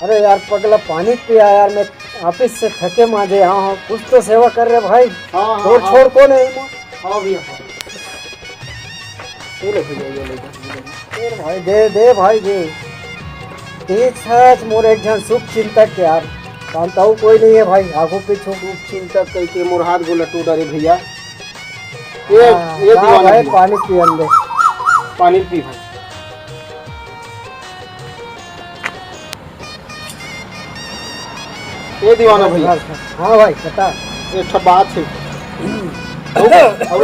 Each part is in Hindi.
अरे यार पगला पानी पिया यार, मैं ऑफिस से थके माजे यहाँ हूँ, कुछ तो सेवा कर रहे भाई। हाँ छोड़ छोड़ कौन है? हाँ भैया भाई दे भाई दे। ठीक सच मोर एक जन सुख चिंतक यार, जानता हूँ कोई नहीं है भाई, आगू पीछू चिंतक कह के मोर हाथ गोला टूटा रे भैया। ये भाई पानी पी अंदर, पानी पी भाई। ये दीवाना भैया। हाँ भाई बता। एक बात है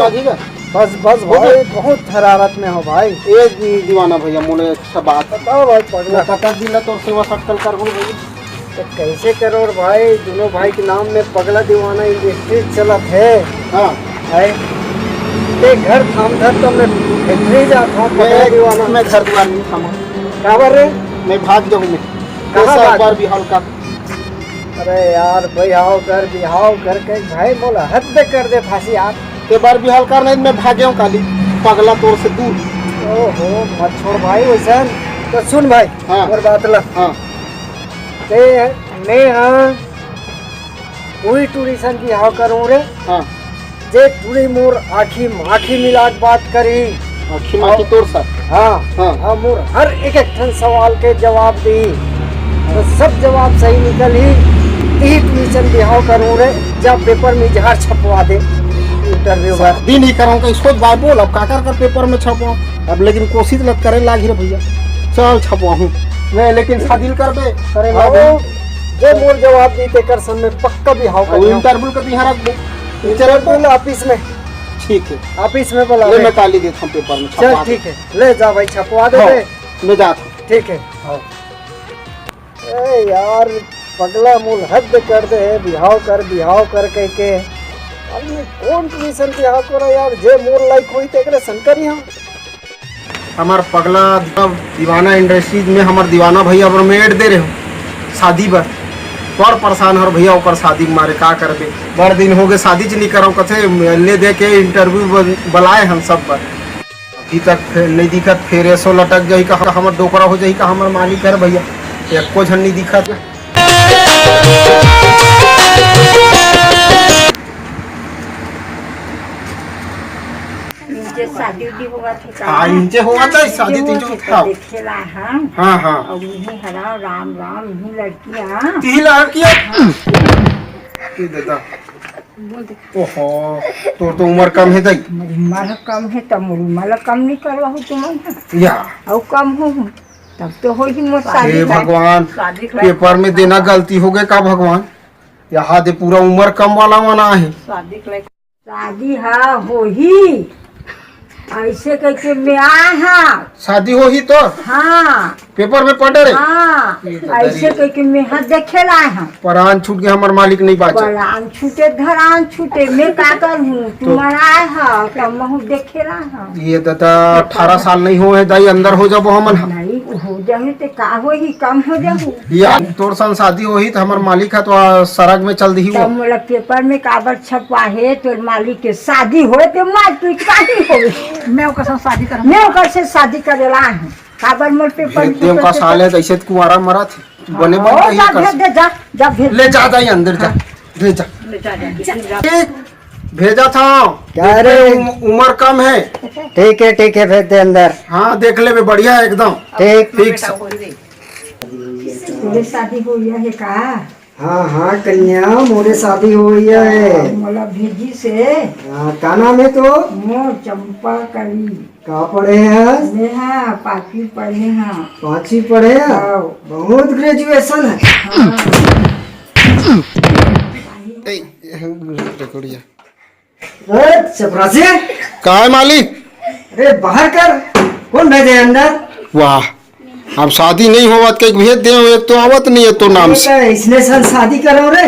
ठीक है। बस भाई बहुत हरारत में हो भाई। एक दीवाना भैया मोने अच्छा बात बताओ भाई। पगला पता दिला तो सेवा सटकल कर बोल भैया। तो कैसे करो और भाई, दोनों भाई के नाम में पगला दीवाना इंडस्ट्री चलत है। हाँ है ते घर थाम धर तो मैं नहीं जाता हूँ पगला दीवाना। मैं घर द्वार नहीं थामा। क्या कर रहे? मैं भाग जाऊँ मैं कहाँ बार भी हल्का। अरे यार बिहाव कर के भाई बोला हद कर दे फांसी यार। एक बार भी हल्का नहीं मैं भागे हूँ काली पगला तोर से दूर। ओहो मत छोड़ भाई वैसा। तो सुन भाई। हाँ और बात ला। हाँ ते मैं हाँ पूरी टूरिशन की हाव करूँ रे। हाँ जे टूरी मोर आखी मिला के बात करी। आखी माखी तोर सा। हाँ हाँ हाँ मोर हर एक सवाल के जवाब दी, तो सब जवाब सही निकल ही ट्यूशन बिहाव करूँ रे। जब पेपर में इजहार छपवा दे इंटरव्यू का दिन ही कराऊँ कहीं सोच बात बोल। अब का कर पेपर में छपवाऊँ अब, लेकिन कोशिश लग करे लागी रे भैया। चल छपवाऊँ मैं, लेकिन शादी कर दे करे जे मोर जवाब दी ते कर समय पक्का बिहाव कर। इंटरव्यू का यहाँ रख दो। चल ऑफिस में। ठीक है ऑफिस में बोला मैं काली देता हूँ पेपर में। चल ठीक है ले जा भाई छपवा दे। मैं जाता हूँ। ठीक है। ए यार पगला मूल हद कर दे बिहाव कर कह के। अब मैं कौन ट्यूशन बिहाव करो यार, जे मोर लाइक हुई तेरे शंकर यहाँ। हमार पगला दीवाना इंडस्ट्रीज में हमार दीवाना भैया पर मैं ऐड दे रहे हो शादी पर। बड़ परेशान हो भैया ओकर शादी मारे का करबे। बड़ दिन हो गए शादी नहीं कराऊँ कथे ले दे के इंटरव्यू बुलाए हम सब पर। अभी तक नहीं दिखत, फिर ऐसो लटक जाई का हमार डोकरा हो जाई का हमार मालिक है भैया। एको झन नहीं दिखत। शादी हुआ था। हाँ इनसे हुआ था शादी तीन देखेला। हाँ हाँ और इन्हीं हरा राम इन्हीं लड़कियाँ तीन लड़कियाँ दादा। ओहो तो उम्र कम है दाई। उम्र कम है तब उम्र कम नहीं करवा हो तुम्हारा या और कम हो तब तो हो ही मोर हे भगवान पेपर में देना गलती हो गई का भगवान। यहाँ दे पूरा उम्र कम वाला माना है। शादी हाँ हो ही ऐसे करके मैं आया हाँ। शादी हो ही तो हाँ पेपर में पढ़े रहे। हाँ ऐसे करके मैं हाँ देखे लाए हाँ। परान छूट के हमारे मालिक नहीं बाचे। परान छूटे धरान छूटे मैं का करूँ तुम्हारा आए हाँ तब मैं देखे लाए हाँ। ये दादा 18 साल नहीं हो है दाई अंदर हो जाबो हमन। नहीं हो जाए तो का हो ही कम हो जाए या तोर सन शादी हो ही तो हमार मालिक है तो सरग में चल दी वो। मोला पेपर में काबर छपवा है तो मालिक के शादी हो तो मार तू काहे हो। मैं ओकर से शादी कर, मैं ओकर से शादी करेला हूं। काबर मोर पेपर देव का साल है ऐसे कुंवारा मरा थे बने बन के ही कर ले जा दाई अंदर जा भेजा भेजा था। क्या रे उम्र कम है। ठीक है भेज दे अंदर। हाँ देख ले बढ़िया एकदम ठीक। शादी हो गया है का? हाँ कन्या मोरे शादी हो गई है। मोला भेजी से। का नाम है तो? मोर चंपा करी। का पढ़े है? नेहा पांचवी पढ़े हैं। 5वीं पढ़े है? बहुत ग्रेजुएशन है। चपरासी का है मालिक? अरे बाहर कर, कौन भेजे अंदर? वाह अब शादी नहीं होगा तो भेज दे। एक तो आवत नहीं है तो नाम से इसने सन शादी करो रे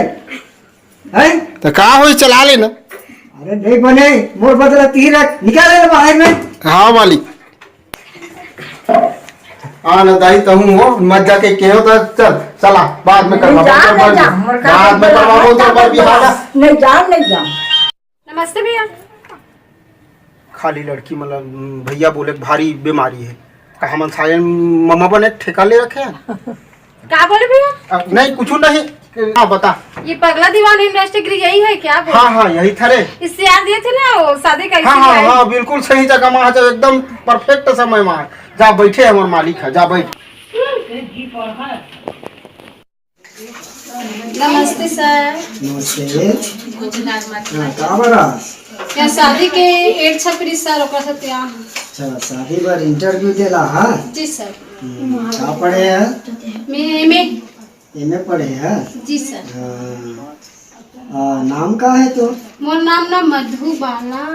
है तो का हो चला लेना। अरे नहीं बने मोर बदला तीर निकाले ना बाहर में। हाँ मालिक हाँ न दाई तो हूँ हो मत जाके कहो तो चल चला बाद में करवा बाद में करवाओ तो पर बिहार नहीं जा। नमस्ते भैया। खाली लड़की मतलब भैया बोले भारी बीमारी है। हम सायन मम्मा बने ठेका ले रखे हैं। क्या बोले भैया? नहीं कुछ नहीं। हाँ बता। ये पगला दीवाना इंडस्ट्री गृह यही है क्या? बोले? हाँ हाँ यही था रे। इससे याद दिए थे ना वो शादी का? हाँ हाँ हाँ बिल्कुल सही जगह में है, एकदम परफेक्ट समय में है। जा बैठे हमारे मालिक है, जा बैठ। नमस्ते सर। नमस्ते। का बरा? यहाँ शादी के एड छपरी सर ओकरा से तैयार। अच्छा शादी बार इंटरव्यू देला हा? जी सर। का पढ़े है? मैं एमए। एमए पढ़े है? जी सर। नाम का है तो? मोर नाम ना मधुबाला।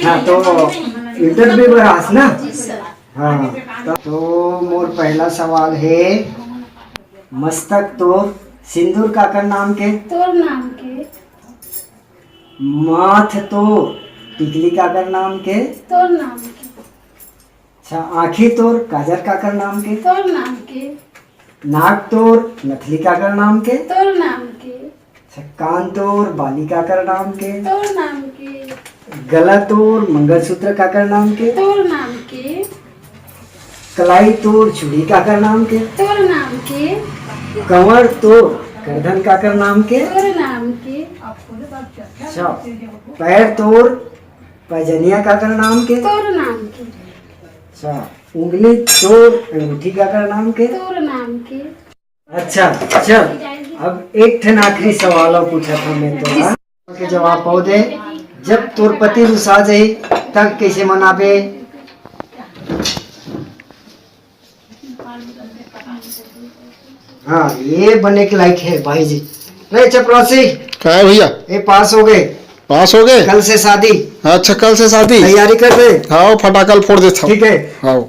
हाँ तो इंटरव्यू में आस ना? हाँ तो मोर पहला सवाल है, मस्तक तो सिंदूर काकर नाम के? तोर नाम के? माथ तो टिकली काकर नाम के? तोर नाम के? अच्छा आँखी तोर काजर काकर नाम के? तोर नाम के? नाक तोर नथली काकर नाम के? तोर नाम के? अच्छा कान तोर बाली काकर नाम के? तोर नाम के? गला तोर मंगलसूत्र काकर नाम के? तोर नाम के? कलाई तोर चूड़ी काकर नाम के? तोर नाम के? कमर तोर गर्दन काकर नाम के? तोर नाम के? अच्छा पैर तोर पैजनिया काकर नाम के? तोर नाम के? अच्छा उंगली तोर अंगूठी काकर नाम के? तोर नाम के? अच्छा चल अब एक ठन आखिरी सवाल और पूछा था मैं तो के जवाब पाओ दे। जब तोर पति रुसा जाए तब कैसे मनाबे? हाँ ये बने के लायक है भाई जी। नहीं चपरासी क्या है भैया? ये पास हो गए। पास हो गए? कल से शादी। अच्छा कल से शादी तैयारी कर दे। हाँ फटाकल फोड़ देता हूँ। ठीक है। हाँ